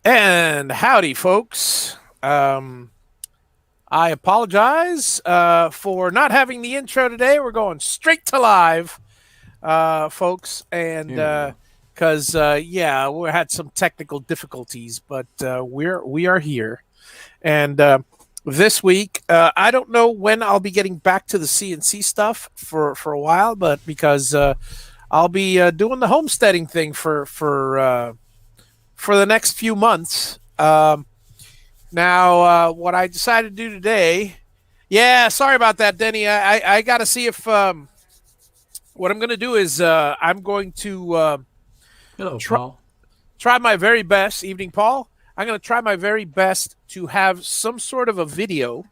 And howdy, folks. I apologize for not having the intro today. We're going straight to live, folks, and There we go. because yeah, we had some technical difficulties, but we are here. And this week, I don't know when I'll be getting back to the CNC stuff for a while, but because I'll be doing the homesteading thing for the next few months. Now, what I decided to do today, yeah, sorry about that, Denny. I got to see if what I'm going to do is I'm going to Hello, try Paul. try my very best. Evening, Paul. I'm going to try my very best to have some sort of a video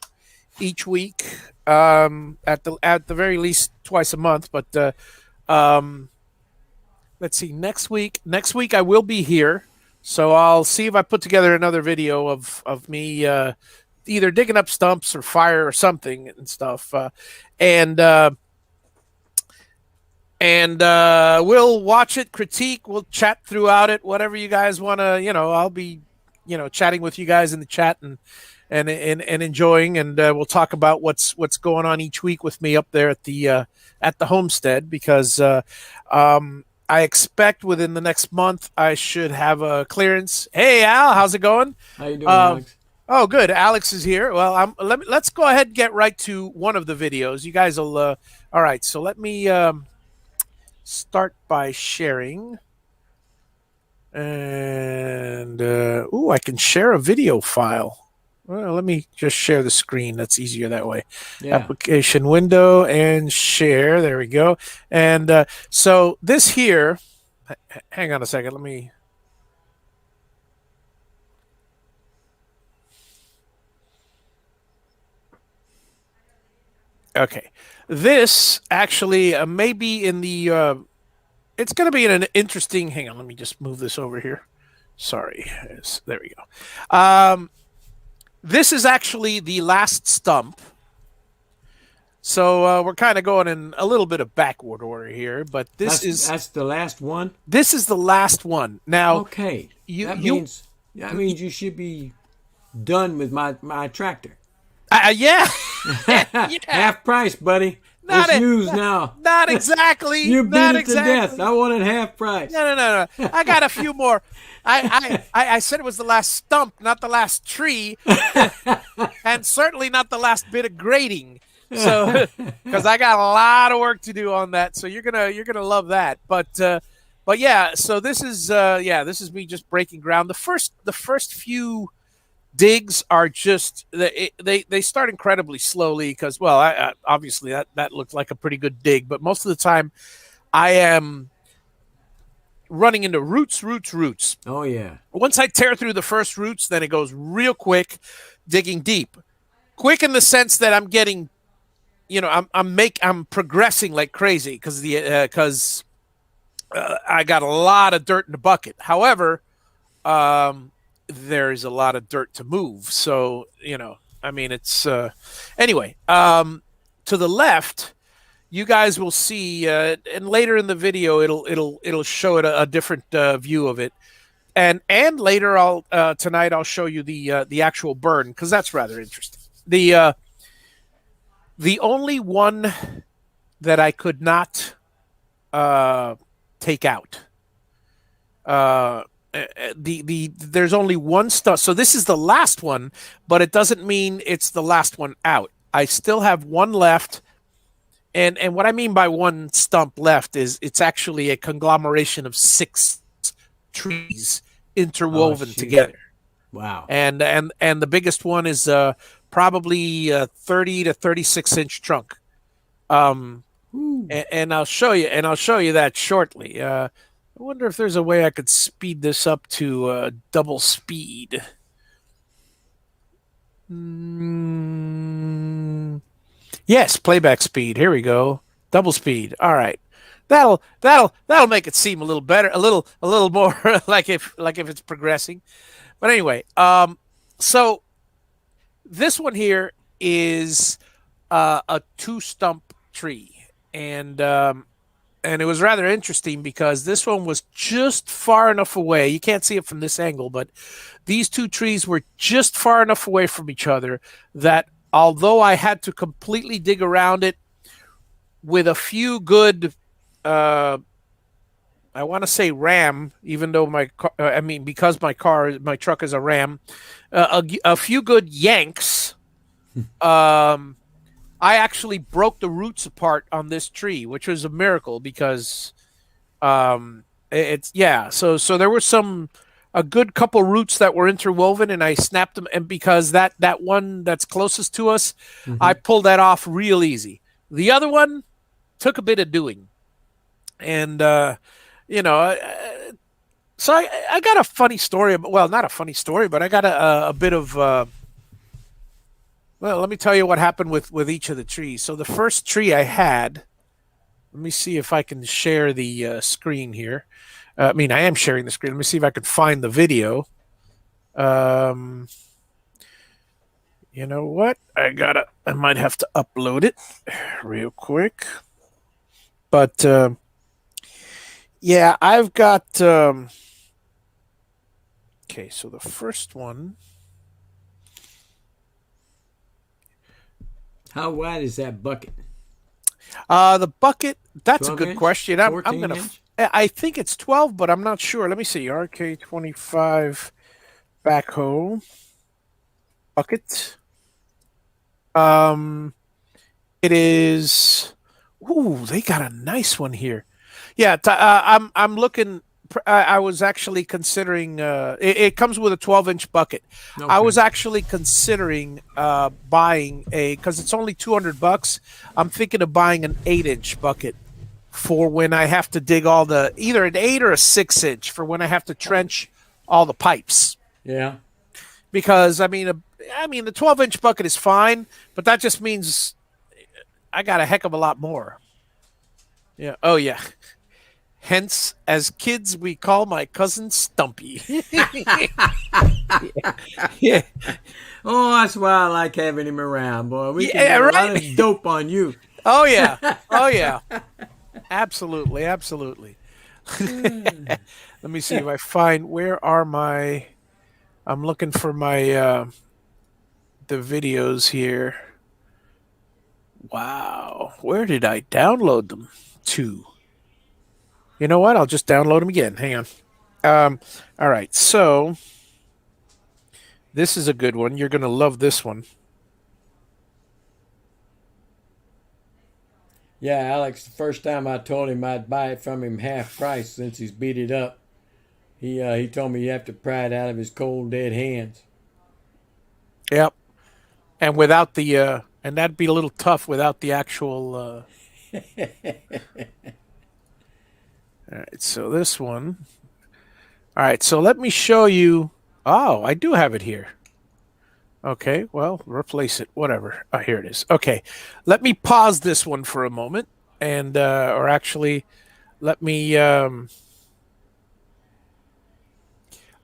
each week, at the very least twice a month. But let's see, next week I will be here, so I'll see if I put together another video of me either digging up stumps or fire or something and stuff, and uh, and we'll watch it, critique, we'll chat throughout it, whatever you guys want to. I'll be chatting with you guys in the chat and enjoying, and we'll talk about what's going on each week with me up there at the homestead, because I expect within the next month I should have a clearance. Hey, Al, how's it going? How you doing, Um, Alex? oh, good. Alex is here. Well, let's go ahead and get right to one of the videos. You guys will. All right. So let me start by sharing. And ooh, I can share a video file. Well, let me just share the screen. That's easier that way. Yeah. Application window and share. There we go. And so this here, hang on a second. Let me. Okay. This actually may be in the. It's going to be in an interesting. Hang on. Let me just move this over here. Sorry. There we go. This is actually the last stump. So we're kind of going in a little bit of backward order here, but That's the last one. this is the last one. Now Okay. you That you means that means you should be done with my tractor. yeah yeah Half price, buddy. not It's it used now. not exactly You beat not it to death. exactly I wanted half price. no. I got a few more. I said it was the last stump, not the last tree, and certainly not the last bit of grading. So, because I got a lot of work to do on that, so you're gonna love that. But yeah, so this is me just breaking ground. The first few digs are just they start incredibly slowly because, well, obviously that looked like a pretty good dig, but most of the time I am running into roots. Oh yeah. Once I tear through the first roots, then it goes real quick, digging deep. Quick in the sense that I'm getting, I'm progressing like crazy because I got a lot of dirt in the bucket. However, there's a lot of dirt to move, so I mean, it's anyway. To the left, you guys will see, and later in the video, it'll show it a different view of it. And later, I'll tonight I'll show you the actual burn, because that's rather interesting. The only one that I could not uh, take out. There's only one stump, so this is the last one, but it doesn't mean it's the last one out. I still have one left, and what I mean by one stump left is it's actually a conglomeration of six trees Oh interwoven shoot. together, Wow. and the biggest one is probably 30 to 36-inch trunk. Um, Ooh. and I'll show you that shortly. I wonder if there's a way I could speed this up to double speed. Mm, yes, playback speed. Here we go. Double speed. All right. That'll make it seem a little better, a little more like if it's progressing. But anyway, so this one here is a two stump tree, and And it was rather interesting because this one was just far enough away. You can't see it from this angle, but these two trees were just far enough away from each other that although I had to completely dig around it with a few good, uh, I want to say ram, even though my car, I mean, because my truck is a ram, a few good yanks. Um, I actually broke the roots apart on this tree, which was a miracle because it's yeah. So there were a good couple roots that were interwoven, and I snapped them. And because that one that's closest to us, I Hmm. pulled that off real easy. The other one took a bit of doing, and you know. So I got a funny story. Well, not a funny story, but I got a bit of. Well, let me tell you what happened with each of the trees. So the first tree I had. Let me see if I can share the screen here. I mean, I am sharing the screen. Let me see if I can find the video. Um, you know what? I might have to upload it real quick. But yeah, I've got. Okay, so the first one. How wide is that bucket? The bucket. That's a 12 good inch? question. I'm 14 gonna. inch? I think it's 12, but I'm not sure. Let me see. RK25 backhoe bucket. Um, it is. Ooh, they got a nice one here. Yeah, I'm looking. I was actually considering. It comes with a 12-inch bucket. I Okay. was actually considering buying a because it's only $200. I'm thinking of buying an 8-inch bucket for when I have to dig all the either an 8 or a 6-inch for when I have to trench all the pipes. Yeah. Because I mean the 12-inch bucket is fine, but that just means I got a heck of a lot more. Yeah. Oh yeah. Hence, as kids, we call my cousin Stumpy. Yeah. Oh, that's why I like having him around, boy. We can Yeah. get a lot Right. of dope on you. Oh yeah. Oh yeah. Absolutely. Absolutely. Let me see if I find where are my. I'm looking for my the videos here. Wow. Where did I download them to? You know what? I'll just download them again. Hang on. Um, all right. So this is a good one. You're going to love this one. Yeah, Alex, the first time I told him I'd buy it from him half price since he's beat it up, he told me you have to pry it out of his cold dead hands. Yep. And without the and that'd be a little tough without the actual all right, so this one. All right, so let me show you. Oh, I do have it here. Okay, well, replace it. Whatever. Oh, here it is. Okay, let me pause this one for a moment, and or actually, let me.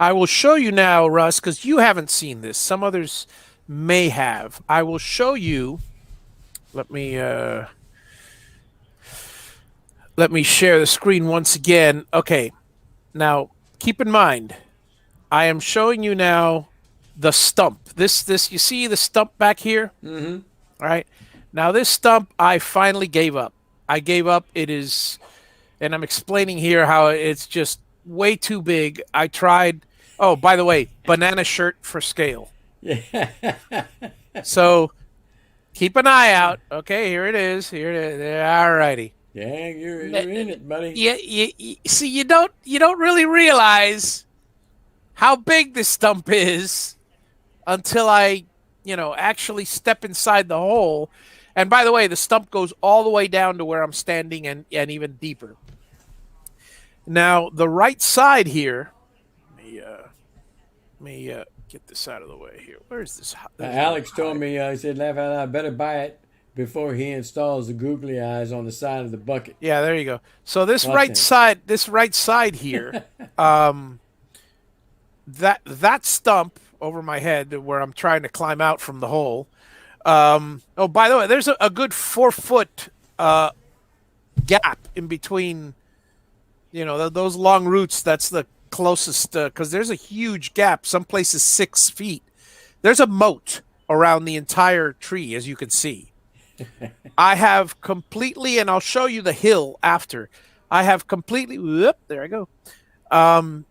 I will show you now, Russ, because you haven't seen this. Some others may have. I will show you. Let me. Let me share the screen once again. Okay, now keep in mind, I am showing you now the stump. This you see the stump back here? Mm-hmm. All right. Now this stump I finally gave up. I gave up. It is and I'm explaining here how it's just way too big. I tried oh, by the way, banana shirt for scale. Yeah. So keep an eye out. Okay, here it is. Here it is. All righty. Yeah, you're in it, buddy. Yeah, you see, you don't really realize how big this stump is until I, actually step inside the hole. And by the way, the stump goes all the way down to where I'm standing and even deeper. Now, the right side here, let me get this out of the way here. Where's this? There's no Alex told hide. me, he said, laugh out loud, better buy it before he installs the googly eyes on the side of the bucket. Yeah, there you go. So Watch him. this right side here, um, that stump over my head where I'm trying to climb out from the hole. Oh, by the way, there's a good 4 foot gap in between, those long roots. That's the closest, because there's a huge gap. Some places 6 feet. There's a moat around the entire tree, as you can see. I have completely, and I'll show you the hill after. I have completely. Whoop, there I go. Um,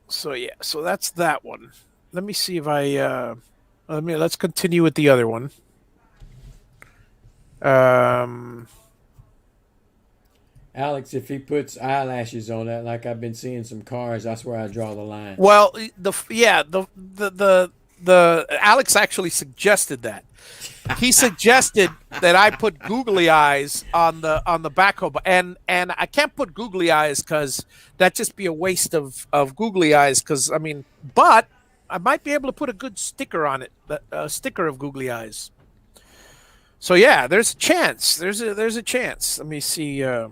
so yeah, so that's that one. Let me see if I. Let's continue with the other one. Um, Alex, if he puts eyelashes on that, like I've been seeing some cars, that's where I draw the line. well, the Alex actually suggested that. He suggested that I put googly eyes on the backhoe, and I can't put googly eyes because that'd just be a waste of googly eyes. Because but I might be able to put a good sticker on it, a sticker of googly eyes. So yeah, there's a chance. There's a chance. Let me see. I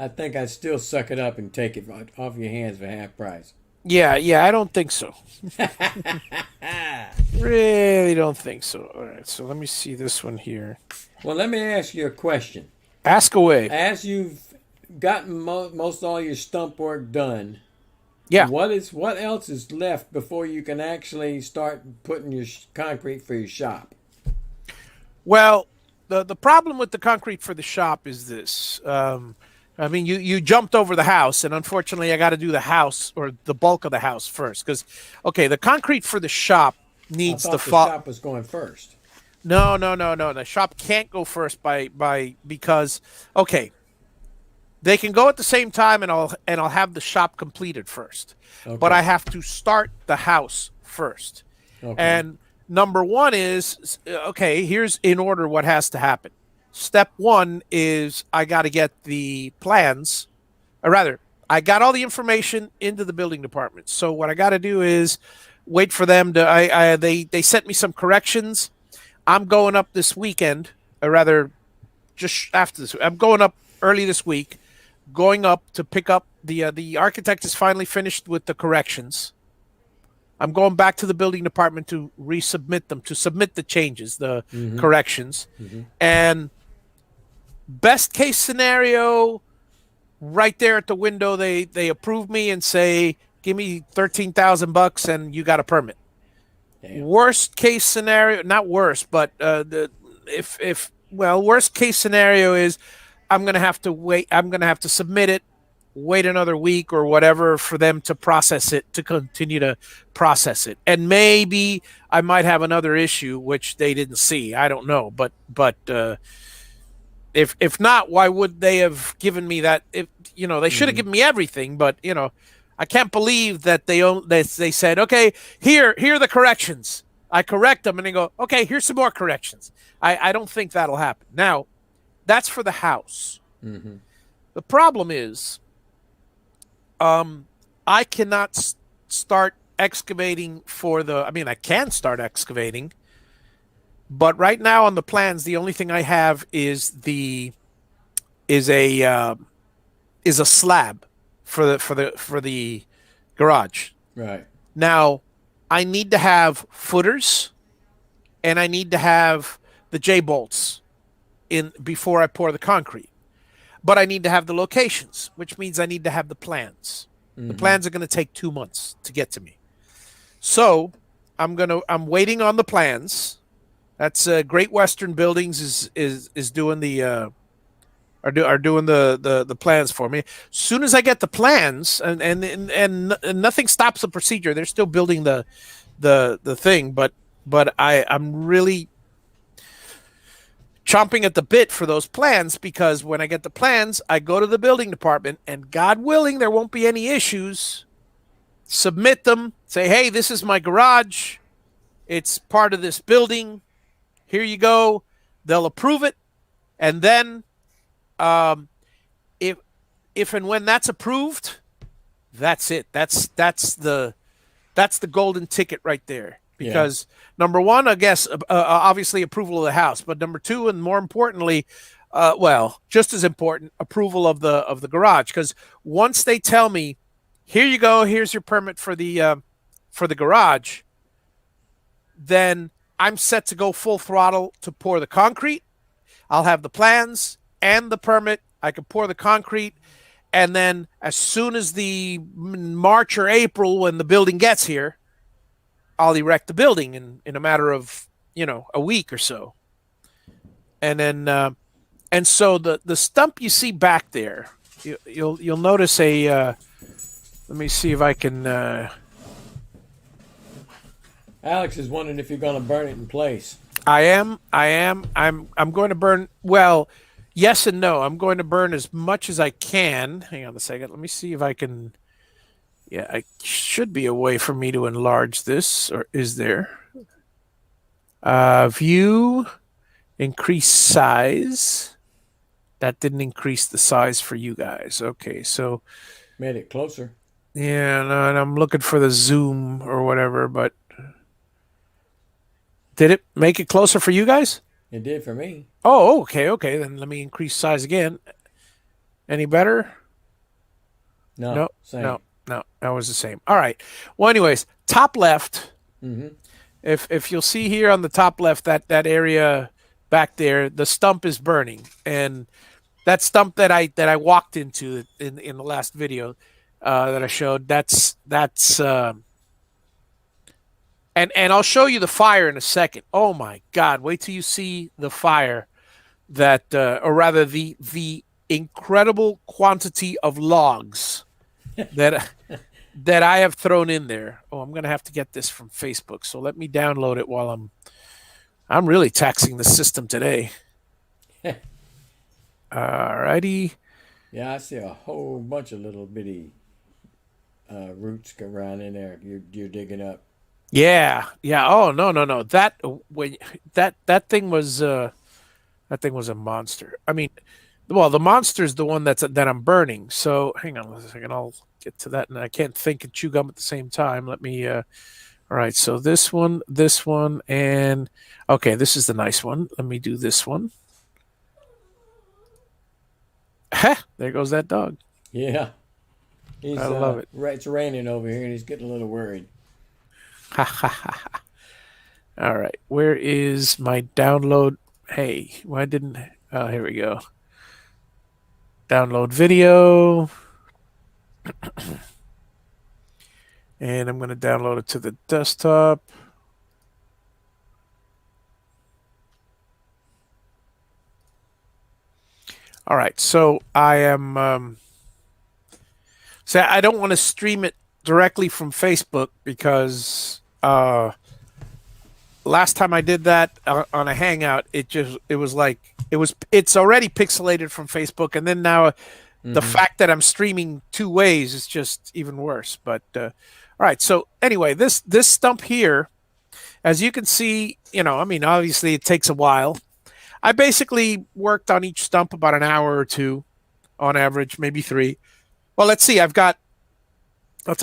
think I'd still suck it up and take it off your hands for half price. Yeah, I don't think so. Really don't think so. All right, so let me see this one here. Well, let me ask you a question. Ask away. As you've gotten most all your stump work done, Yeah. what else is left before you can actually start putting your concrete for your shop? Well, the problem with the concrete for the shop is this. You jumped over the house, and unfortunately, I got to do the house or the bulk of the house first. Because, okay, the concrete for the shop needs I the thought the shop was going first. No. The shop can't go first because okay, they can go at the same time, and I'll have the shop completed first. Okay. But I have to start the house first. Okay. And number one is okay. Here's in order what has to happen. Step one is I got to get the plans, or rather, I got all the information into the building department. So what I got to do is wait for them to. They sent me some corrections. I'm going up this weekend, or rather, just after this. I'm going up early this week. Going up to pick up the architect is finally finished with the corrections. I'm going back to the building department to resubmit them, to submit the changes, the corrections, and best case scenario, right there at the window, they approve me and say, "Give me $13,000 and you got a permit." Damn. Worst case scenario, not worst, but worst case scenario is I'm gonna have to wait. I'm gonna have to submit it, wait another week or whatever for them to process it, to continue to process it, and maybe I might have another issue which they didn't see. I don't know, but if not, why would they have given me that? If they should have given me everything, but I can't believe that they said, okay, here are the corrections. I correct them, and they go, okay, here's some more corrections. I don't think that'll happen. Now, that's for the house. Mm-hmm. The problem is, I cannot start excavating for the. I can start excavating, but right now on the plans, the only thing I have is a slab for the garage. Right. Now, I need to have footers, and I need to have the J bolts in before I pour the concrete. But I need to have the locations, which means I need to have the plans. The plans are going to take 2 months to get to me. So I'm waiting on the plans. That's Great Western Buildings is doing the are doing the plans for me. As soon as I get the plans, and nothing stops the procedure. They're still building the thing, but I'm really chomping at the bit for those plans, because when I get the plans, I go to the building department, and God willing, there won't be any issues. Submit them, say, hey, this is my garage. It's part of this building. Here you go. They'll approve it. And then if and when that's approved, that's it. That's the golden ticket right there. Because number one, I guess, obviously approval of the house, but number two, and more importantly, just as important, approval of the garage. Because once they tell me, here you go, here's your permit for the garage, then I'm set to go full throttle to pour the concrete. I'll have the plans, and the permit. I can pour the concrete, and then as soon as the March or April when the building gets here, I'll erect the building in a matter of a week or so. And then and so the stump you see back there, you'll notice a. Let me see if I can. Alex is wondering if you're going to burn it in place. I am. I'm going to burn. Well, yes and no. I'm going to burn as much as I can. Hang on a second. Let me see if I can. Yeah, I should be a way for me to enlarge this, or is there? View, increase size. That didn't increase the size for you guys. Okay, so made it closer. Yeah, no, and I'm looking for the zoom or whatever, but did it make it closer for you guys? It did for me. Oh, okay. Then let me increase size again. Any better? No, same. No, that was the same. All right. Well, anyways, top left. Mm-hmm. If you'll see here on the top left, that area back there, the stump is burning, and that stump that I walked into in the last video that I showed, that's and I'll show you the fire in a second. Oh my God! Wait till you see the fire that, or rather the incredible quantity of logs that I have thrown in there. Oh, I'm gonna have to get this from Facebook. So let me download it while I'm really taxing the system today. Alrighty. Yeah, I see a whole bunch of little bitty roots around in there. You're digging up. Yeah. Oh no. That thing was a monster. I mean, well, the monster's the one that I'm burning. So hang on a second. I'll get to that, and I can't think and chew gum at the same time. Let me. All right. So this one, and okay, this is the nice one. Let me do this one. There goes that dog. Yeah. I love it. It's raining over here, and he's getting a little worried. All right. Where is my download? Hey, why didn't... Oh, here we go. Download video. And I'm going to download it to the desktop. All right. So I am... So I don't want to stream it directly from Facebook because last time I did that on a Hangout, it's already pixelated from Facebook, and then now the fact that I'm streaming two ways is just even worse. But all right, so anyway, this stump here, as you can see, I mean, obviously it takes a while. I basically worked on each stump about an hour or two on average, maybe 3. Well, let's see. I'll tell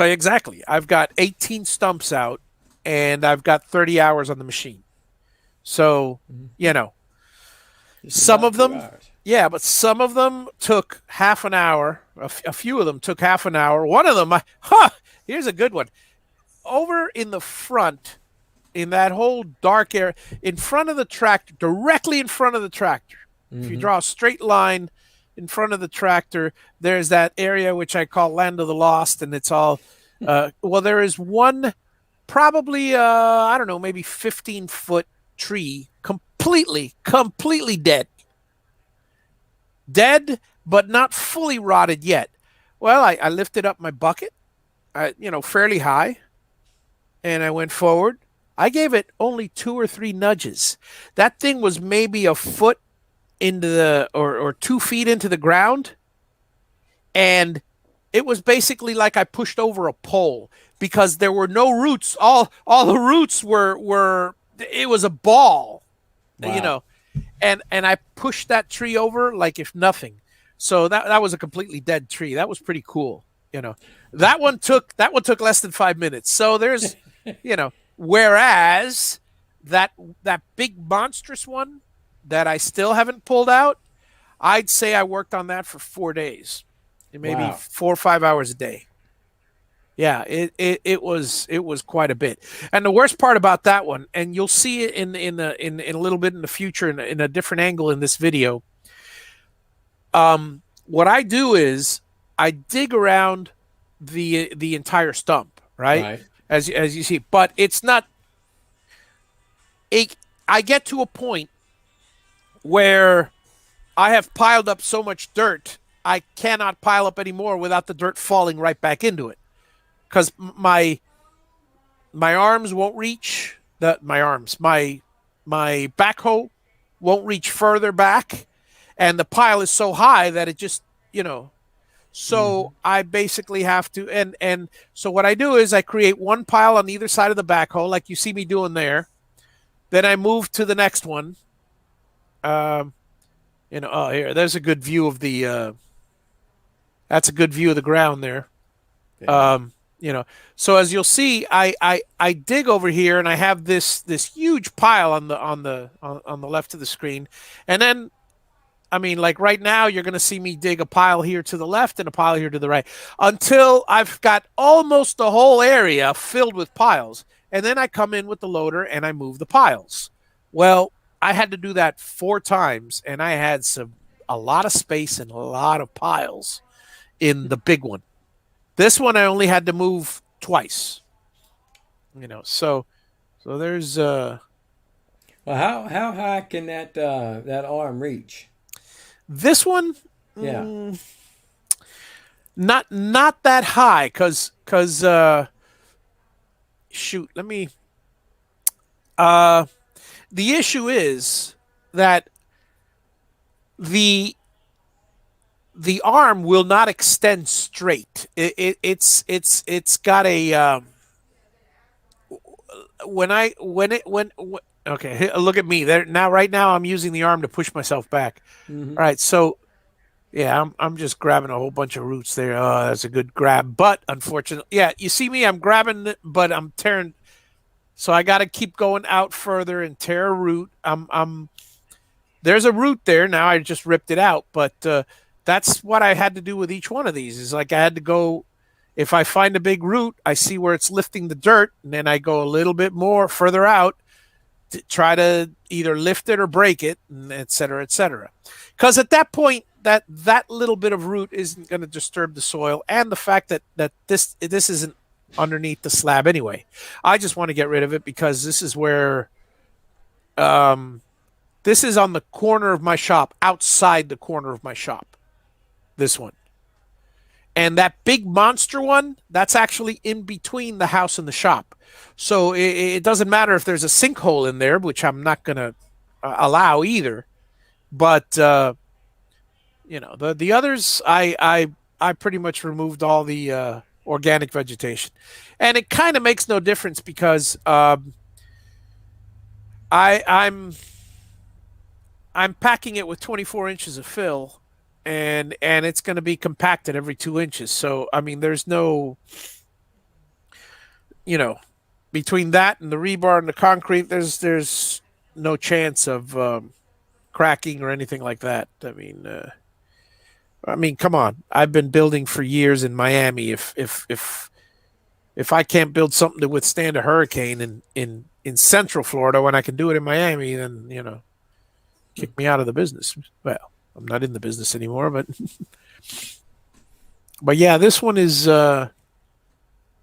you exactly. I've got 18 stumps out, and I've got 30 hours on the machine. So, some of them, yeah, but some of them took half an hour. A few of them took half an hour. One of them, here's a good one. Over in the front, in that whole dark area, in front of the tractor, directly in front of the tractor, if you draw a straight line in front of the tractor, there's that area which I call Land of the Lost, and it's all well, there is one probably I don't know, maybe 15-foot tree completely dead, but not fully rotted yet. Well, I lifted up my bucket, fairly high, and I went forward. I gave it only 2 or 3 nudges. That thing was maybe a foot into the or 2 feet into the ground, and it was basically like I pushed over a pole because there were no roots. All the roots were it was a ball. Wow. And I pushed that tree over like if nothing. So that was a completely dead tree. That was pretty cool. That one took less than 5 minutes. So there's whereas that big monstrous one that I still haven't pulled out, I'd say I worked on that for 4 days, and maybe 4 or 5 hours a day. Yeah, it was quite a bit. And the worst part about that one, and you'll see it in a little bit in the future in a different angle in this video. What I do is I dig around the entire stump, right? Right. As you see, but it's not a. I get to a point where I have piled up so much dirt, I cannot pile up anymore without the dirt falling right back into it because my arms won't reach my backhoe won't reach further back, and the pile is so high that it just Mm-hmm. so I basically have to and so what I do is I create one pile on either side of the backhoe like you see me doing there. Then I move to the next one. Um, oh, here, there's a good view of the that's a good view of the ground there. Okay. Um, you know, so as you'll see, I dig over here and I have this huge pile on the left of the screen, and then I mean, like right now, you're going to see me dig a pile here to the left and a pile here to the right until I've got almost the whole area filled with piles. And then I come in with the loader and I move the piles. Well, I had to do that 4 times, and I had a lot of space and a lot of piles in the big one. This one I only had to move twice. So there's Well, how high can that arm reach? this one. Yeah. mm, not that high because shoot, let me the issue is that the the arm will not extend straight. It's got a when okay, look at me there now. Right now I'm using the arm to push myself back. Mm-hmm. All right, so yeah, I'm just grabbing a whole bunch of roots there. Oh, that's a good grab, but unfortunately, yeah, you see me, I'm grabbing it, but I'm tearing. So I got to keep going out further and tear a root. I'm there's a root there now. I just ripped it out, but that's what I had to do with each one of these. Is like I had to go. If I find a big root, I see where it's lifting the dirt, and then I go a little bit more further out to try to either lift it or break it, and et cetera, et cetera. Because at that point, that little bit of root isn't going to disturb the soil, and the fact that this isn't underneath the slab anyway. I just want to get rid of it because this is where this is on the corner of my shop, outside the corner of my shop. This one. And that big monster one, that's actually in between the house and the shop. So it doesn't matter if there's a sinkhole in there, which I'm not going to allow either. But the others, I pretty much removed all the organic vegetation, and it kind of makes no difference because I'm packing it with 24 inches of fill, and it's going to be compacted every 2 inches. So I mean, there's no, you know, between that and the rebar and the concrete, there's no chance of cracking or anything like that. I mean, come on. I've been building for years in Miami. If I can't build something to withstand a hurricane in Central Florida when I can do it in Miami, then kick me out of the business. Well, I'm not in the business anymore, but yeah, this one is here.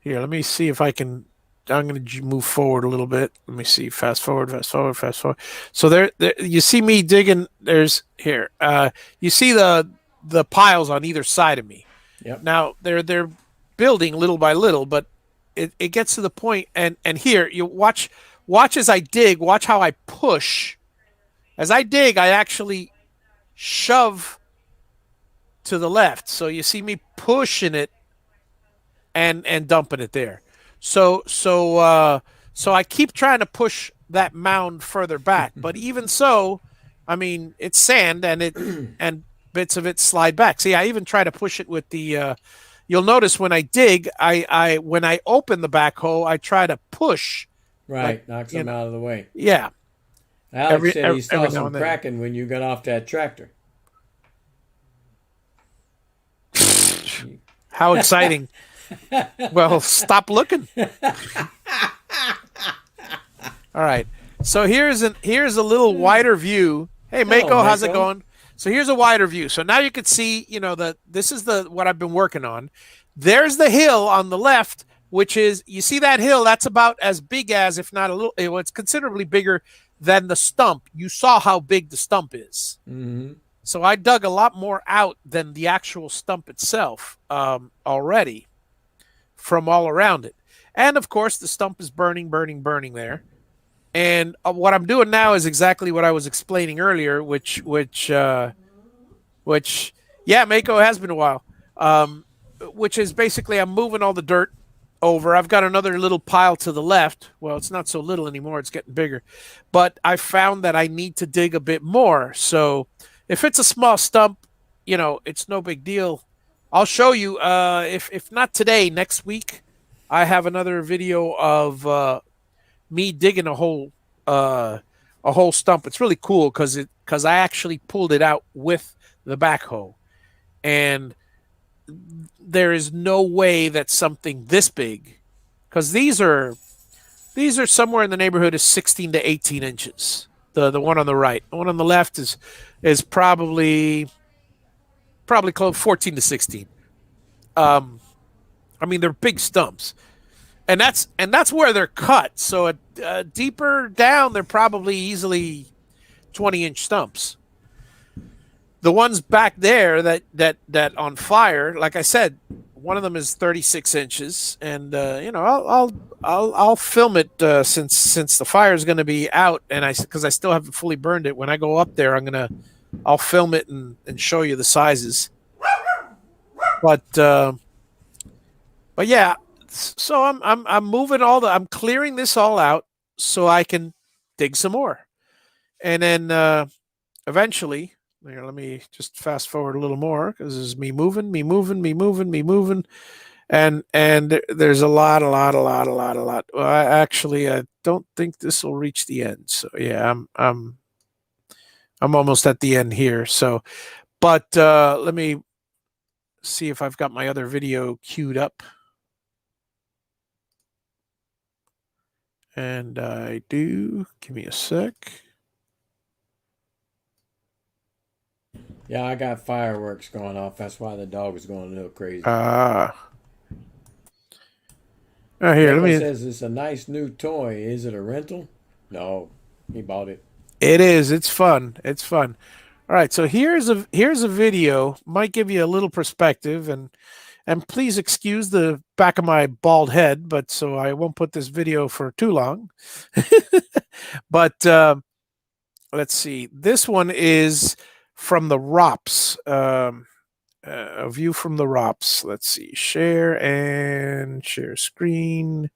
Let me see if I can. I'm going to move forward a little bit. Let me see. Fast forward, fast forward, fast forward. So there you see me digging. There's here. You see the piles on either side of me. Yep. Now they're building little by little, but it gets to the point, and here you watch as I dig. Watch how I push. As I dig, I actually shove to the left. So you see me pushing it and dumping it there. So I keep trying to push that mound further back, but even so, I mean it's sand and bits of it slide back. See, I even try to push it with the. You'll notice when I dig, I when I open the backhoe, I try to push. Right. Like, Knocks them out of the way. Yeah. Alex said he saw Every now some and then. cracking when you got off that tractor. How exciting! Well, stop looking. All right. So here's a little wider view. Hey, Hello, Mako, how's it Mako. going? So here's a wider view. So now you can see, this is what I've been working on. There's the hill on the left, which is, you see that hill? That's about as big as, if not a little, it's considerably bigger than the stump. You saw how big the stump is. Mm-hmm. So I dug a lot more out than the actual stump itself already from all around it. And of course, the stump is burning there. And what I'm doing now is exactly what I was explaining earlier, which yeah, Mako has been a while. Which is basically I'm moving all the dirt over. I've got another little pile to the left. Well, it's not so little anymore. It's getting bigger. But I found that I need to dig a bit more. So if it's a small stump, it's no big deal. I'll show you. If not today, next week, I have another video of me digging a whole stump. It's really cool because I actually pulled it out with the backhoe, and there is no way that something this big, because these are somewhere in the neighborhood of 16 to 18 inches. The one on the right, the one on the left is probably close 14 to 16. I mean, they're big stumps. And that's where they're cut. So deeper down, they're probably easily 20-inch stumps. The ones back there that on fire, like I said, one of them is 36 inches, and I'll film it since the fire is going to be out, and because I still haven't fully burned it. When I go up there, I'll film it and show you the sizes. But yeah. So I'm moving I'm clearing this all out so I can dig some more, and then eventually, here, let me just fast forward a little more because this is me moving, and there's a lot. Well, I don't think this will reach the end. So yeah, I'm almost at the end here. So, but let me see if I've got my other video queued up. And I do. Give me a sec. Yeah, I got fireworks going off. That's why the dog was going a little crazy. Oh, here, let me. Says it's a nice new toy. Is it a rental? No, he bought it. It is. It's fun. It's fun. All right. So here's a video. Might give you a little perspective, and please excuse the back of my bald head, but so I won't put this video for too long. But let's see. This one is from the ROPS. A view from the ROPS. Let's see. Share screen.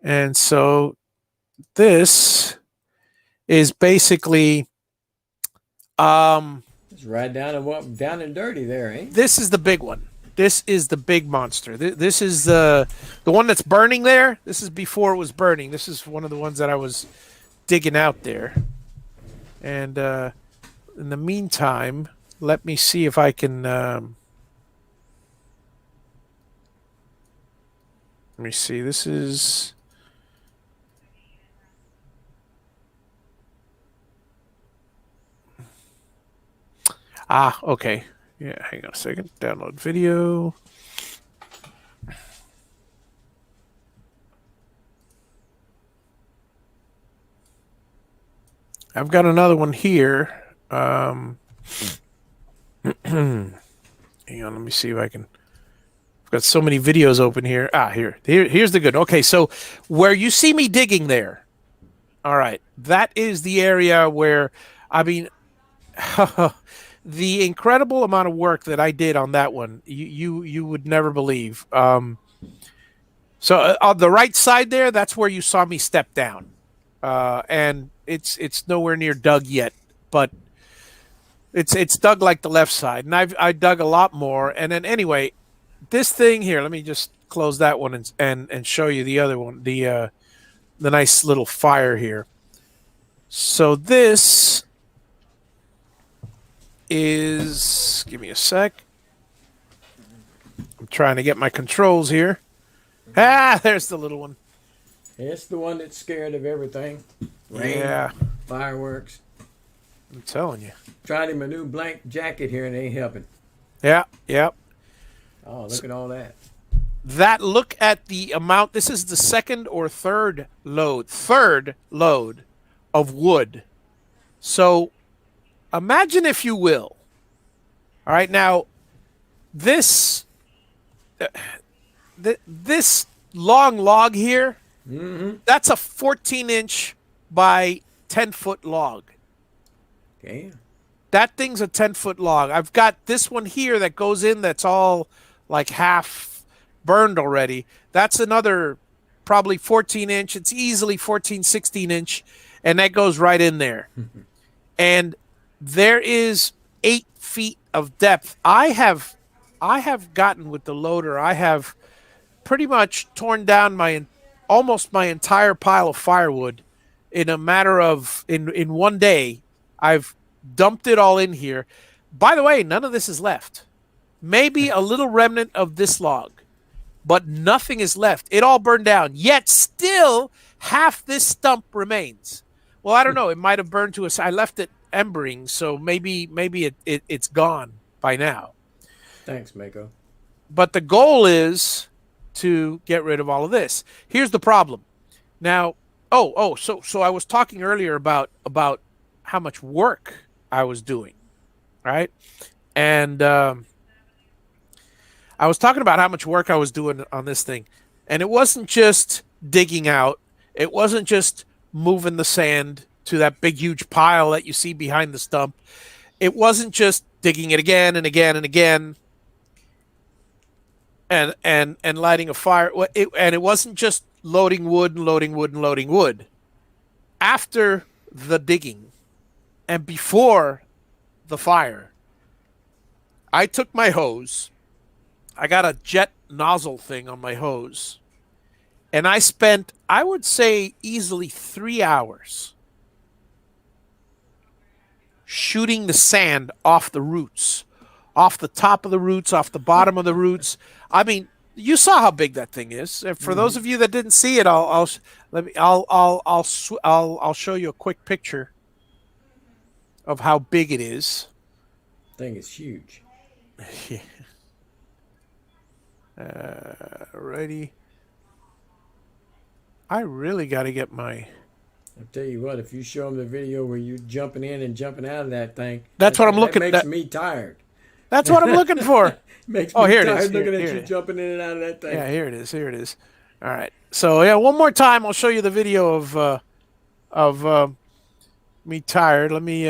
And so this is basically it's right down and dirty there, ain't it? This is the big one. This is the big monster. This is the one that's burning there. This is before it was burning. This is one of the ones that I was digging out there. And in the meantime, let me see if I can. Let me see. This is. Okay. Yeah, hang on a second. Download video. I've got another one here. Hang on, let me see if I can. I've got so many videos open here. Here's the good. Okay, so where you see me digging there. All right, that is the area where, I mean, the incredible amount of work that I did on that one, you would never believe. So on the right side there, that's where you saw me step down, and it's nowhere near dug yet, but it's dug like the left side, and I dug a lot more. And then anyway, this thing here, let me just close that one and show you the other one, the nice little fire here. So this is, give me a sec. I'm trying to get my controls here. There's the little one. It's the one that's scared of everything. Rain, yeah. Fireworks. I'm telling you. Tried him a new blank jacket here and it ain't helping. Yeah, yeah. Oh, look at all that. Look at the amount. This is the second or third load. Third load of wood. So imagine, if you will. All right, now this this long log here, that's a 14-inch by 10-foot log. Damn. That thing's a 10-foot log. I've got this one here that goes in that's all like half burned already. That's another probably 14-inch. It's easily 14, 16-inch, and that goes right in there. And there is 8 feet of depth. I have gotten with the loader. I have pretty much torn down almost my entire pile of firewood in a matter of in one day. I've dumped it all in here. By the way, none of this is left. Maybe a little remnant of this log, but nothing is left. It all burned down. Yet still half this stump remains. Well, I don't know. It might have burned to us. I left it embering, so maybe it's gone by now. Thanks, Mako. But the goal is to get rid of all of this. Here's the problem. Now, so I was talking earlier about how much work I was doing, right? And I was talking about how much work I was doing on this thing. And it wasn't just digging out. It wasn't just moving the sand to that big, huge pile that you see behind the stump. It wasn't just digging it again and again and again and lighting a fire. And it wasn't just loading wood and loading wood and loading wood. After the digging and before the fire, I took my hose. I got a jet nozzle thing on my hose. And I spent, I would say, easily 3 hours shooting the sand off the roots, off the top of the roots, off the bottom of the roots. I mean, you saw how big that thing is. For those of you that didn't see it, I'll show you a quick picture of how big it is. Thing is huge. Righty. I really got to get my... I'll tell you what, if you show them the video where you're jumping in and jumping out of that thing, that's what I'm looking at. That makes me tired. That's what I'm looking for. Makes me here tired it is. Looking at you jumping in and out of that thing. Yeah, here it is. Here it is. All right. So yeah, one more time, I'll show you the video of me tired. Let me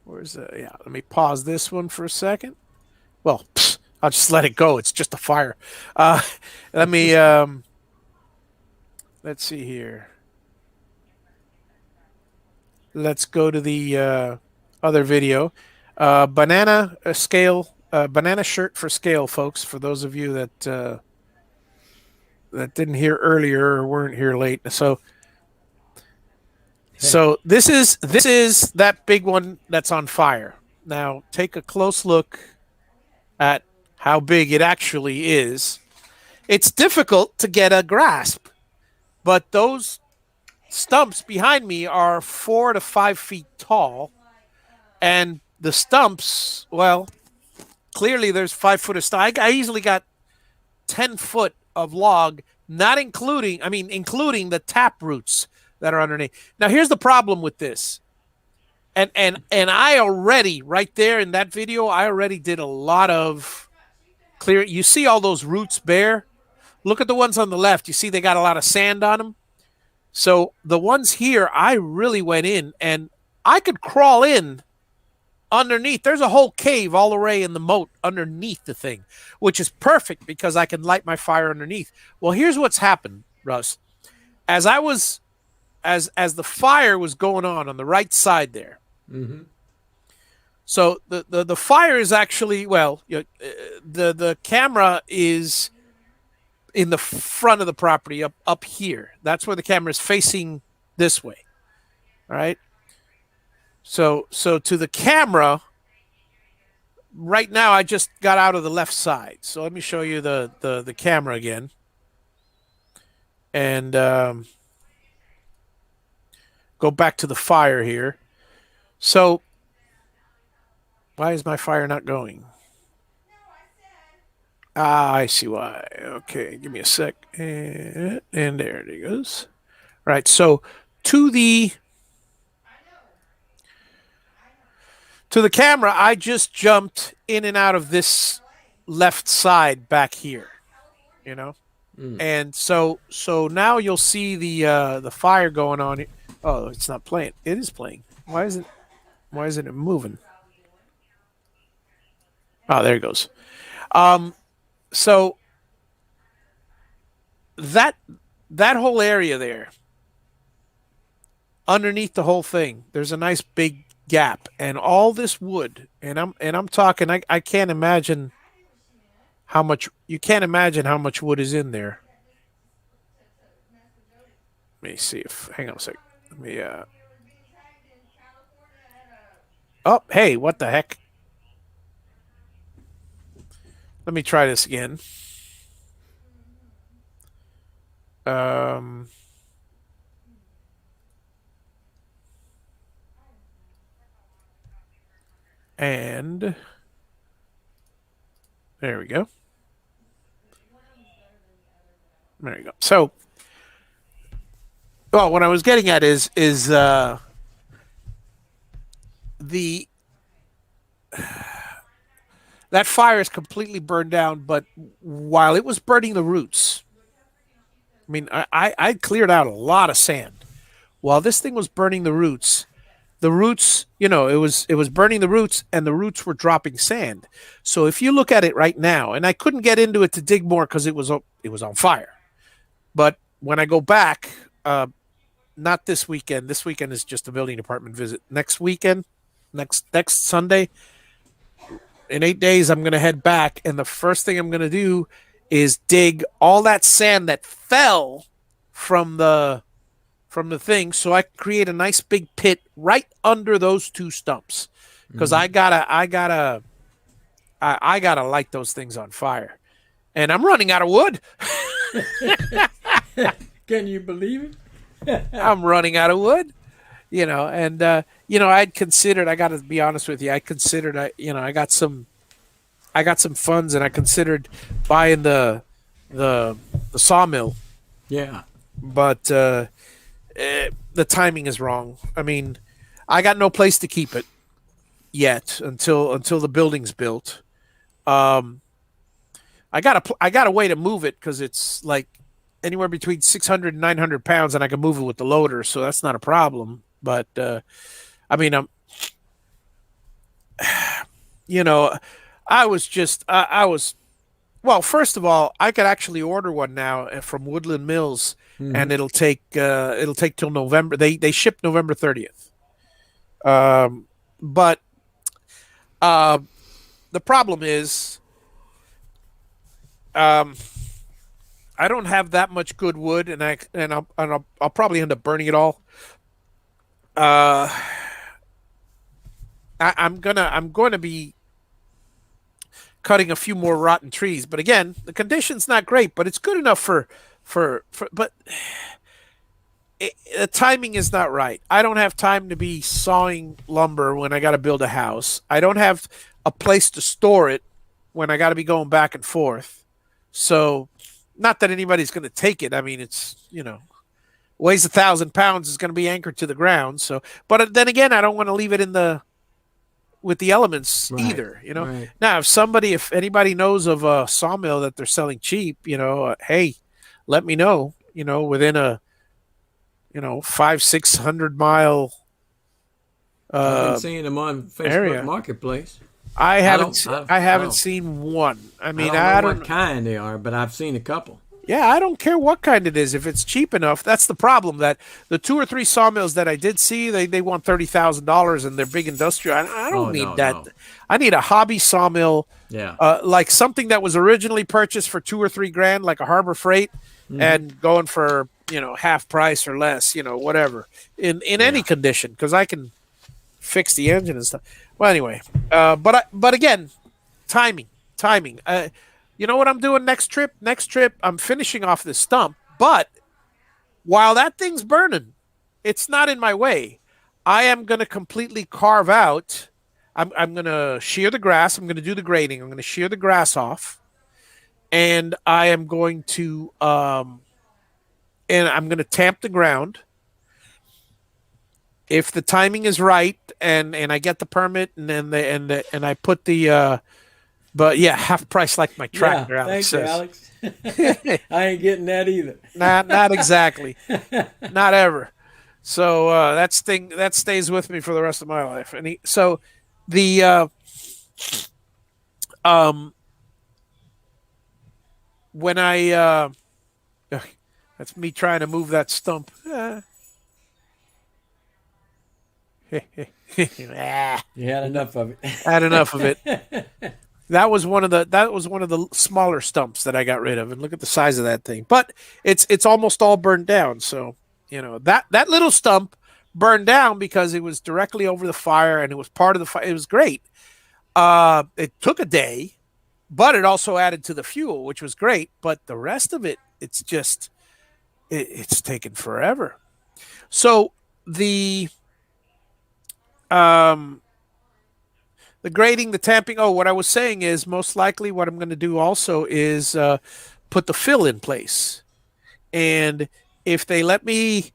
where's the... Yeah, let me pause this one for a second. Well, I'll just let it go. It's just a fire. Let me let's see here. Let's go to the other video. Banana scale, banana shirt for scale, folks. For those of you that didn't hear earlier or weren't here late, so this is that big one that's on fire. Now take a close look at how big it actually is. It's difficult to get a grasp, but those stumps behind me are 4 to 5 feet tall, and the stumps, well, clearly there's 5 foot of stump. I easily got 10 foot of log, not including, including the tap roots that are underneath. Now here's the problem with this. And I already, right there in that video, I already did a lot of clear. You see all those roots bare? Look at the ones on the left. You see they got a lot of sand on them? So the ones here, I really went in, and I could crawl in underneath. There's a whole cave all the way in the moat underneath the thing, which is perfect because I can light my fire underneath. Well, here's what's happened, Russ. As the fire was going on the right side there, so the fire is actually, well, the camera is in the front of the property up here. That's where the camera is facing this way. All right. So to the camera right now, I just got out of the left side. So let me show you the camera again. And go back to the fire here. So why is my fire not going? Ah, I see why. Okay, give me a sec. And there it goes. Right. So to the to the camera, I just jumped in and out of this left side back here. You know, and so now you'll see the fire going on. Oh, it's not playing. It is playing. Why isn't it moving? Oh, there it goes. So that that whole area there, underneath the whole thing, there's a nice big gap, and all this wood, and I'm talking. I can't imagine how much. You can't imagine how much wood is in there. Let me see if. Hang on a sec. Let me. Oh, hey, what the heck? Let me try this again. Um, and there we go. There you go. So, well, what I was getting at is the that fire is completely burned down, but while it was burning the roots, I mean, I cleared out a lot of sand. While this thing was burning the roots, it was burning the roots, and the roots were dropping sand. So if you look at it right now, and I couldn't get into it to dig more because it was on fire. But when I go back, not this weekend. This weekend is just a building department visit. Next weekend, next Sunday, in 8 days, I'm gonna head back, and the first thing I'm gonna do is dig all that sand that fell from the thing, so I can create a nice big pit right under those two stumps. Because I gotta light those things on fire, and I'm running out of wood. Can you believe it? I'm running out of wood. I'd considered. I got to be honest with you. I considered. I got some funds, and I considered buying the the sawmill, Yeah. but the timing is wrong. I mean, I got no place to keep it yet until the building's built. Um, I got a way to move it because it's like anywhere between 600 and 900 pounds, and I can move it with the loader, so that's not a problem. But I mean, you know, I was well. First of all, I could actually order one now from Woodland Mills, and it'll take till November. They ship November 30th. But uh, the problem is, um, I don't have that much good wood, and I'll probably end up burning it all. Uh, I'm going to be cutting a few more rotten trees, but again, the condition's not great, but it's good enough for but the timing is not right. I don't have time to be sawing lumber when I got to build a house. I don't have a place to store it when I got to be going back and forth. So, not that anybody's going to take it. I mean, it's weighs 1,000 pounds, is going to be anchored to the ground. So, but then again, I don't want to leave it in the with the elements Right. either. Right. Now, if anybody knows of a sawmill that they're selling cheap, hey, let me know. Within a 500-600 mile I've been uh, seeing them on Facebook area. Marketplace. I I haven't don't. se- I, I I haven't don't. seen one. I I mean, don't know I what don't. kind they are, but I've seen a couple. Yeah, I don't care what kind it is. If it's cheap enough, that's the problem. That the two or three sawmills that I did see, they want $30,000, and they're big industrial. I don't Oh need no, that. no. I need a hobby sawmill, Yeah. like something that was originally purchased for 2 or 3 grand, like a Harbor Freight, and going for half price or less, whatever, in any Yeah. condition, because I can fix the engine and stuff. Well, anyway, but again, timing, timing. You know what I'm doing next trip? Next trip, I'm finishing off this stump. But while that thing's burning, it's not in my way. I am going to completely carve out. I'm going to shear the grass. I'm going to do the grading. I'm going to shear the grass off, and I am going to and I'm going to tamp the ground. If the timing is right, and I get the permit, and then and I put the but yeah, half price like my Yeah, tractor, Alex thank you, says. Alex. I ain't getting that either. Not exactly, not ever. So that stays with me for the rest of my life. And so the um when I that's me trying to move that stump. You had enough of it. Had enough of it. That was one of the smaller stumps that I got rid of, and look at the size of that thing. But it's almost all burned down. So that little stump burned down because it was directly over the fire, and it was part of the fire. It was great. It took a day, but it also added to the fuel, which was great. But the rest of it, it's taken forever. So the um the grading, the tamping. Oh, what I was saying is most likely what I'm going to do also is put the fill in place. And if they let me,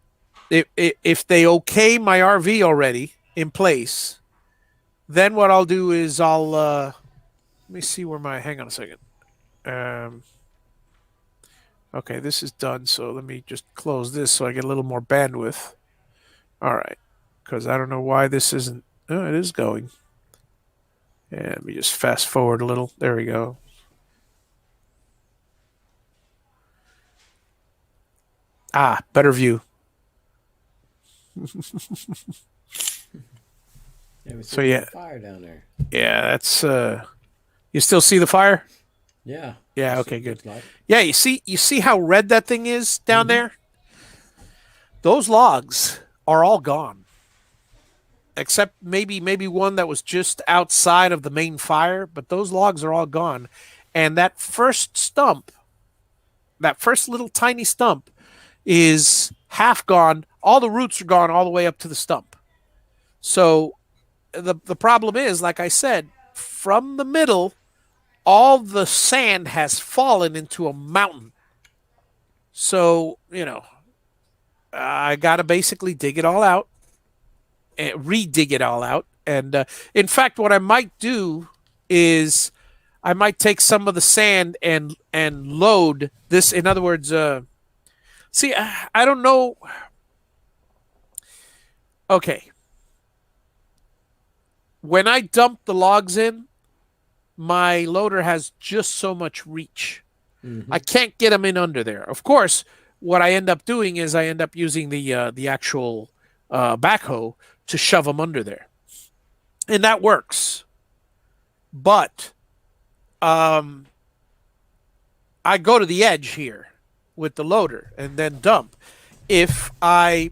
if they okay my RV already in place, then what I'll do is let me see where my, hang on a second. Um, okay, this is done. So let me just close this so I get a little more bandwidth. All right. Because I don't know why this isn't, oh, it is going. And let me just fast forward a little. There we go. Ah, better view. Yeah, we So see yeah, fire down there. yeah, that's you still see the fire? Yeah. Yeah, That's what okay, it good. looks like. Yeah, you see how red that thing is down there? Those logs are all gone. Except maybe one that was just outside of the main fire, but those logs are all gone. And that first stump, that first little tiny stump is half gone. All the roots are gone all the way up to the stump. So the problem is, like I said, from the middle, all the sand has fallen into a mountain. So I got to basically dig it all out and re-dig it all out. And in fact, what I might do is I might take some of the sand and load this. In other words, see, I don't know. Okay, when I dump the logs in, my loader has just so much reach. Mm-hmm. I can't get them in under there. Of course, what I end up doing is I end up using the actual backhoe to shove them under there, and that works. But um, I go to the edge here with the loader and then dump. If I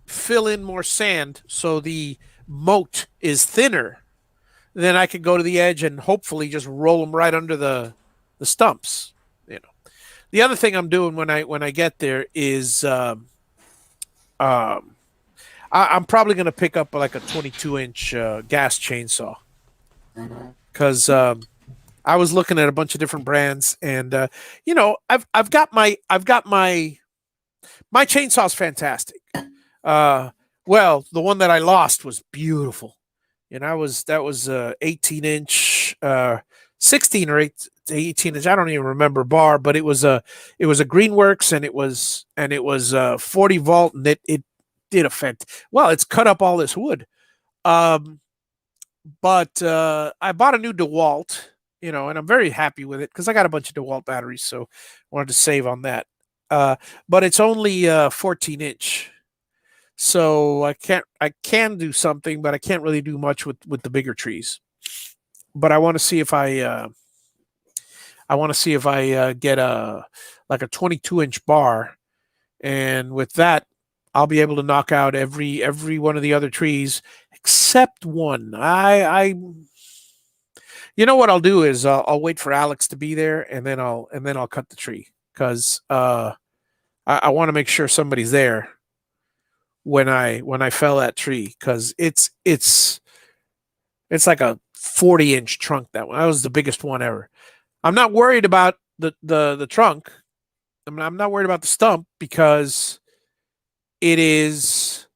fill in more sand so the moat is thinner, then I can go to the edge and hopefully just roll them right under the stumps. You know. The other thing I'm doing when I get there is um, I'm probably going to pick up like a 22-inch gas chainsaw because I was looking at a bunch of different brands, and I've got my chainsaw's fantastic. Uh, well, the one that I lost was beautiful, and that was 18-inch, 16 or 18 inch. I don't even remember bar, but it was a Greenworks, and it was 40 volt, and it did affect. Well, it's cut up all this wood. Um, but I bought a new DeWalt, and I'm very happy with it because I got a bunch of DeWalt batteries, so I wanted to save on that. Uh, but it's only 14-inch, so I can do something, but I can't really do much with the bigger trees. But I want to see if I get a like a 22-inch bar, and with that, I'll be able to knock out every one of the other trees except one. You know what I'll do is I'll wait for Alex to be there, and then I'll cut the tree because I want to make sure somebody's there when I fell that tree, because it's like a 40-inch trunk. That was the biggest one ever. I'm not worried about the trunk. I'm not worried about the stump because it is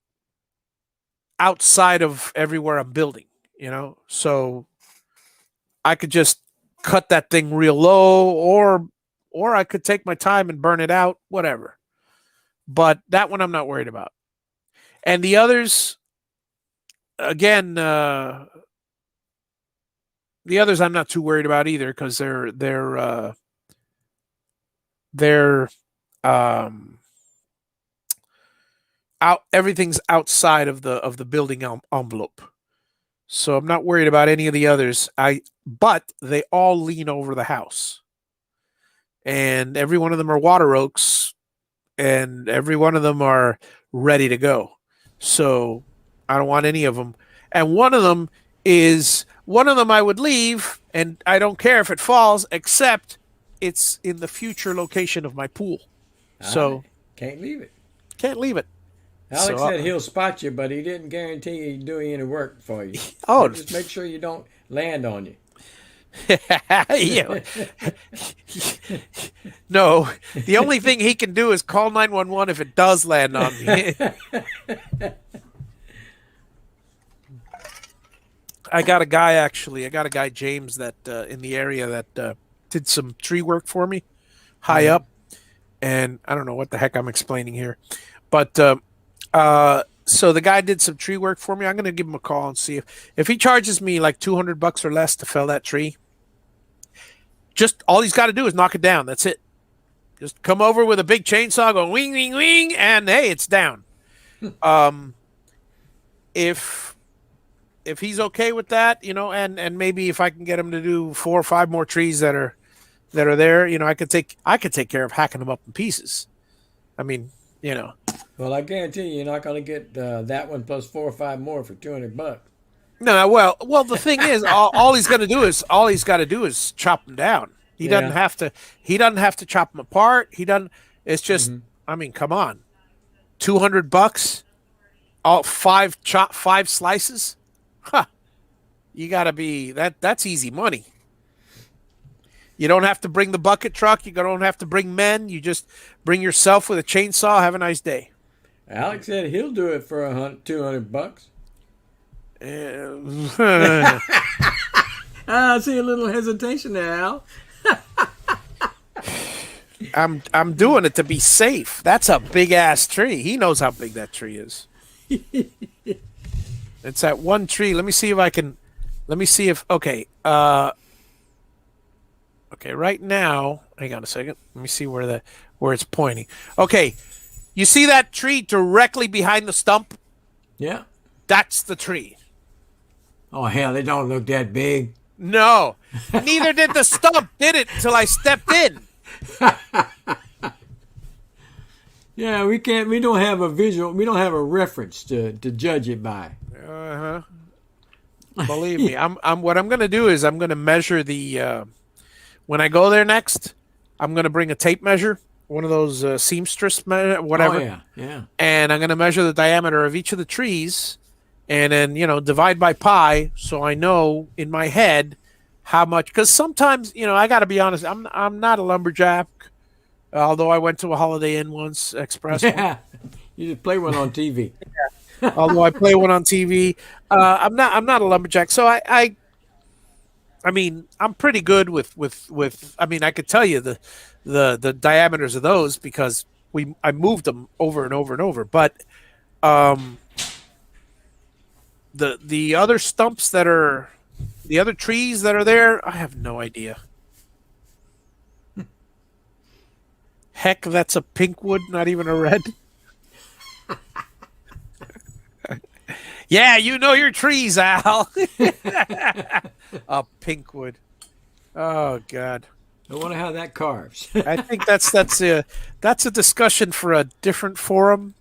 outside of everywhere I'm building, So I could just cut that thing real low, or I could take my time and burn it out, whatever. But that one I'm not worried about. And the others, again, the others I'm not too worried about either, because they're out. Everything's outside of the building envelope, so I'm not worried about any of the others. But they all lean over the house, and every one of them are water oaks, and every one of them are ready to go. So I don't want any of them. And one of them I would leave, and I don't care if it falls, except it's in the future location of my pool. So Can't leave it. can't leave it. Alex So said he'll spot you, but he didn't guarantee he'd do any work for you. oh Just make sure you don't land on you. yeah. No, the only thing he can do is call 911 if it does land on me. I got a guy James that in the area that did some tree work for me high up, and I don't know what the heck I'm explaining here, but so the guy did some tree work for me. I'm going to give him a call and see if he charges me like $200 or less to fell that tree. Just all he's got to do is knock it down. That's it. Just come over with a big chainsaw, go wing, wing, wing, and hey, it's down. If he's okay with that, and maybe if I can get him to do 4 or 5 more trees that are there, I could take care of hacking them up in pieces. I mean, Well, I guarantee you're not going to get that one plus 4 or 5 more for $200. No, well. The thing is, all he's got to do is chop them down. He doesn't have to. He doesn't have to chop them apart. He doesn't. It's just. I mean, come on, $200, all 5 slices. Huh. You got to be that. That's easy money. You don't have to bring the bucket truck. You don't have to bring men. You just bring yourself with a chainsaw. Have a nice day. Alex said he'll do it for $200. I see a little hesitation there, Al. I'm doing it to be safe. That's a big ass tree. He knows how big that tree is. It's that one tree. Let me see if okay. Okay, right now, hang on a second. Let me see where it's pointing. Okay. You see that tree directly behind the stump? Yeah. That's the tree. Oh, hell, they don't look that big. No. Neither did the stump, did it, till I stepped in. Yeah, we don't have a visual, we don't have a reference to judge it by. Uh-huh. Believe me, what I'm going to do is I'm going to measure when I go there next, I'm going to bring a tape measure, one of those seamstress whatever. Oh, yeah. And I'm going to measure the diameter of each of the trees, and then divide by pi, so I know in my head how much. Because sometimes I got to be honest, I'm not a lumberjack, although I went to a Holiday Inn once, Express. Yeah, you just play one on TV. Although I play one on TV, I'm not a lumberjack, so I mean, I'm pretty good with. I mean, I could tell you the diameters of those because I moved them over and over and over. But the other stumps the other trees that are there, I have no idea. Heck, that's a pink wood, not even a red. Yeah, you know your trees, Al. A pink wood. Oh God. I wonder how that carves. I think that's a discussion for a different forum.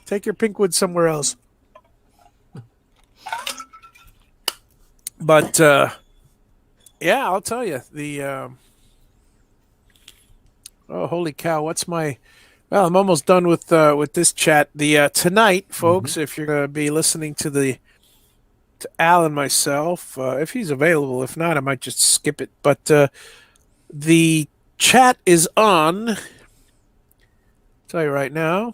Take your pink wood somewhere else. But yeah, I'll tell you oh holy cow! What's my Well, I'm almost done with this chat. The tonight, Hmm. folks, if you're gonna be listening to the to Al and myself, if he's available. If not, I might just skip it. But the chat is on. I'll tell you right now.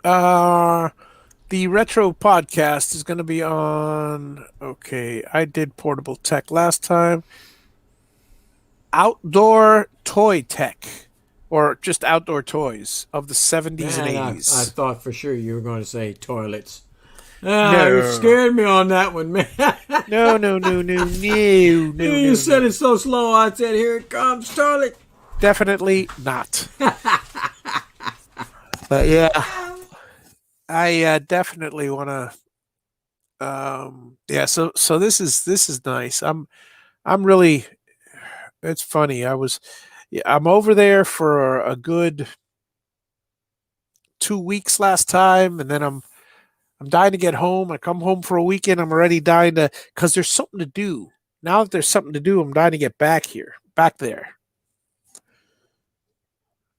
Uh, the retro podcast is going to be on. Okay, I did portable tech last time. Outdoor toy tech, or just outdoor toys of the 70s and Man, I 80s. thought for sure you were going to say toilets. You No, scared me on that one, man. no, no, no, no, no, no, You no, said no. it so slow. I said, "Here it comes, toilet." Definitely not. But yeah, I definitely want to. Yeah, so this is nice. I'm really. It's funny. Yeah, I'm over there for a good 2 weeks last time, and then I'm dying to get home. I come home for a weekend. I'm already dying to because there's something to do. Now that there's something to do, I'm dying to get back here, back there.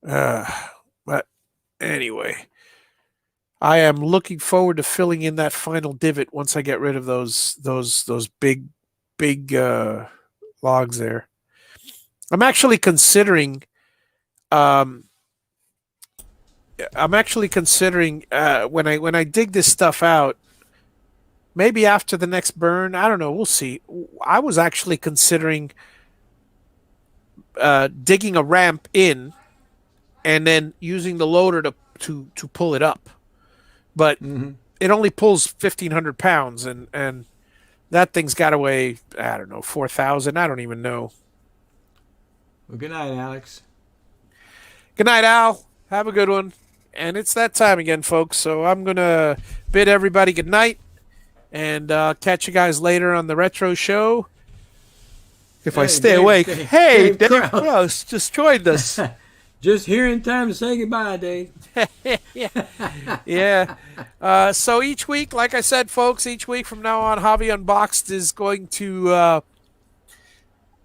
Uh, but anyway, I am looking forward to filling in that final divot once I get rid of those big logs there. I'm actually considering um when I dig this stuff out, maybe after the next burn, I don't know, we'll see. I was actually considering digging a ramp in and then using the loader to pull it up. But Hmm. it only pulls 1,500 pounds, and that thing's got to weigh, I don't know, 4,000. I don't even know. Well, good night, Alex. Good night, Al. Have a good one. And it's that time again, folks. So I'm gonna bid everybody good night, and catch you guys later on the retro show. If I Hey, stay awake. Hey, Dave Dave Crow. Cross just joined us. Just here in time to say goodbye, Dave. Yeah. Yeah. So each week, like I said, folks, each week from now on, Javi Unboxed is going to,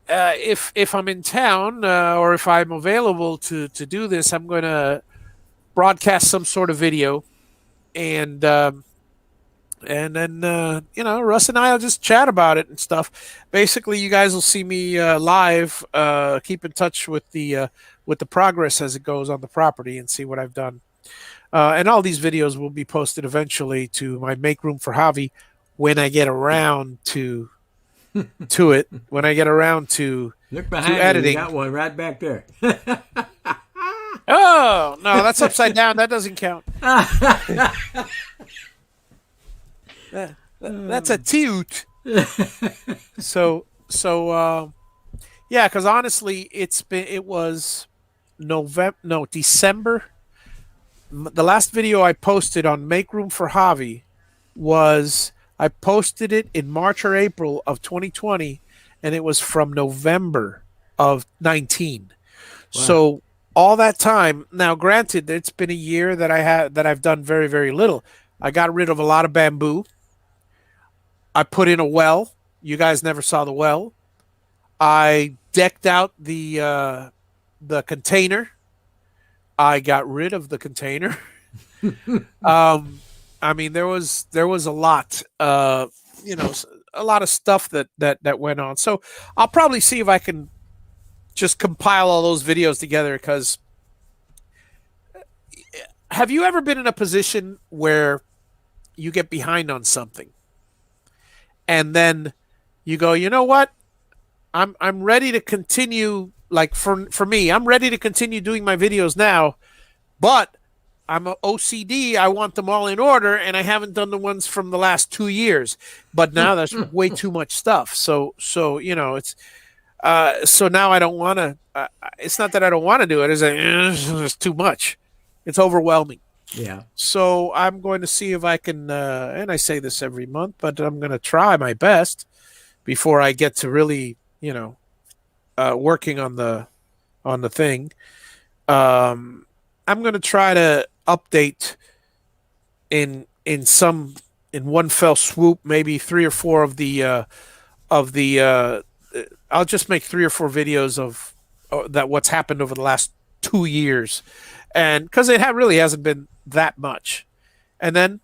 if I'm in town or if I'm available to do this, I'm going to broadcast some sort of video, and then Russ and I'll just chat about it and stuff. Basically, you guys will see me live. Keep in touch with the progress as it goes on the property and see what I've done. And all these videos will be posted eventually to my Make Room for Javi when I get around to it. When I get around Look to behind you. You editing. got one right back there. Oh no, that's upside down. That doesn't count. That's a toot. So yeah, because honestly, it was November, no, December. The last video I posted on Make Room for Javi was I posted it in March or April of 2020, and it was from November of 19. Wow. So all that time, now granted, it's been a year that I've done very, very little. I got rid of a lot of bamboo. I put in a well. You guys never saw the well. I decked out the container. I got rid of the container. I mean, there was a lot, a lot of stuff that went on. So I'll probably see if I can just compile all those videos together. Because have you ever been in a position where you get behind on something, and then you go, you know what? I'm ready to continue. Like for me, I'm ready to continue doing my videos now, but I'm a OCD. I want them all in order, and I haven't done the ones from the last 2 years. But now there's way too much stuff. So it's so now I don't want to. It's not that I don't want to do it. It's like it's too much. It's overwhelming. Yeah. So I'm going to see if I can. And I say this every month, but I'm going to try my best before I get to really, working on the thing. Um, I'm going to try to update in one fell swoop, maybe three or four of the. I'll just make 3 or 4 videos of that what's happened over the last 2 years, and because it really hasn't been that much, and then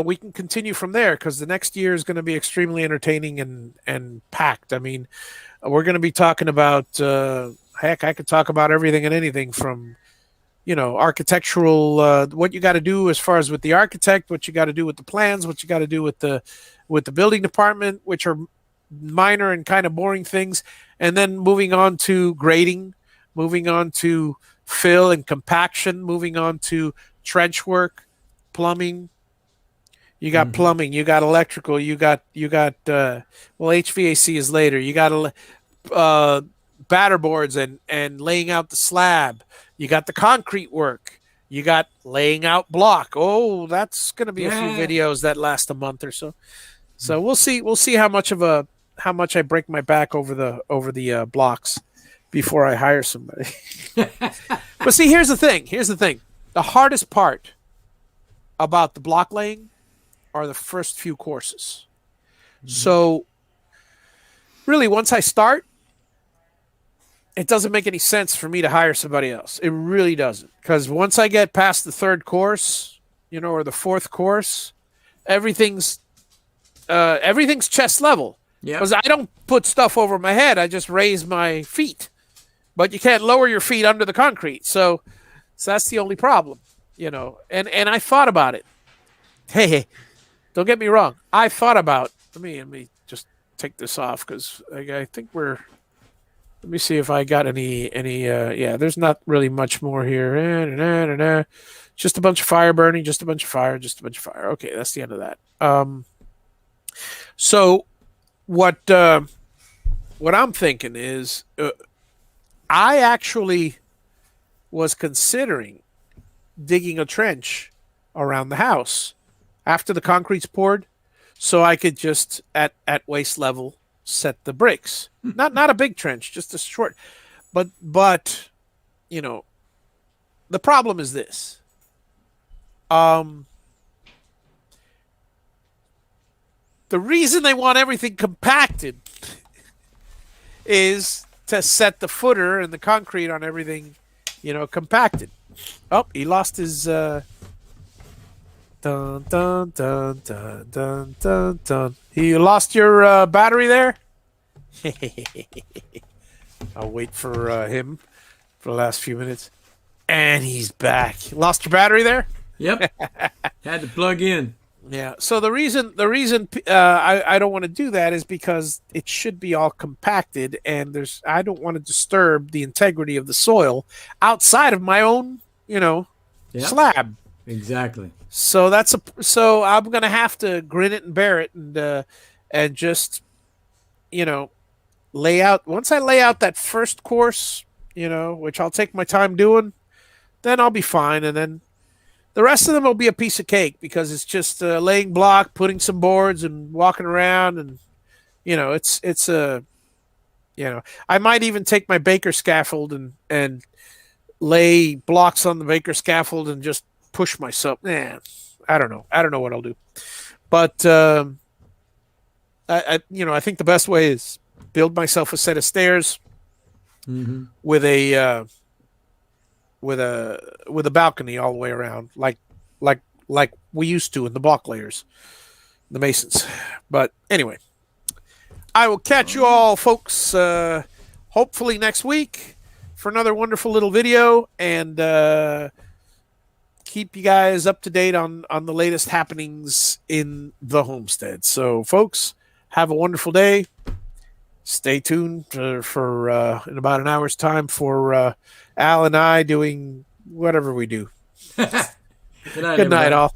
we can continue from there because the next year is going to be extremely entertaining and packed. I mean, we're going to be talking about heck, I could talk about everything and anything from architectural, what you got to do as far as with the architect, what you got to do with the plans, what you got to do with the building department, which are minor and kind of boring things, and then moving on to grading, moving on to fill and compaction, moving on to trench work, plumbing. You got plumbing, you got electrical, you got HVAC is later. You got batter boards and laying out the slab. You got the concrete work. You got laying out block. Oh, that's going to be a few videos that last a month or so. So we'll see. We'll see how much I break my back over the blocks before I hire somebody. But see, here's the thing. The hardest part about the block laying are the first few courses. So really, once I start, it doesn't make any sense for me to hire somebody else. It really doesn't. Because once I get past the third course, or the fourth course, everything's chest level. Yeah. Because I don't put stuff over my head. I just raise my feet. But you can't lower your feet under the concrete. So that's the only problem, And I thought about it. Hey, don't get me wrong. I thought about. Let me just take this off because I think we're. Let me see if I got any. Yeah, there's not really much more here. Just a bunch of fire burning. Just a bunch of fire. Okay, that's the end of that. So what I'm thinking is, I actually was considering digging a trench around the house after the concrete's poured, so I could just at waist level set the bricks. Not a big trench, just a short. But the problem is this. The reason they want everything compacted is to set the footer and the concrete on everything, compacted. Oh, he lost his dun dun dun dun dun dun dun. You lost your battery there? I'll wait for him for the last few minutes. And he's back. Lost your battery there? Yep. Had to plug in. Yeah. So the reason I don't want to do that is because it should be all compacted, and I don't want to disturb the integrity of the soil outside of my own, slab. Exactly. So so I'm gonna have to grin it and bear it, and just lay out. Once I lay out that first course, which I'll take my time doing, then I'll be fine, and then the rest of them will be a piece of cake because it's just laying block, putting some boards, and walking around, and it's I might even take my baker scaffold and lay blocks on the baker scaffold and just push myself. I don't know. I don't know what I'll do, but I think the best way is build myself a set of stairs with a balcony all the way around, like we used to in the block layers, the masons. But anyway, I will catch you all, folks, hopefully next week for another wonderful little video, and keep you guys up to date on the latest happenings in the homestead. So, folks, have a wonderful day. Stay tuned for in about an hour's time for Al and I doing whatever we do. Good night, Good night, all.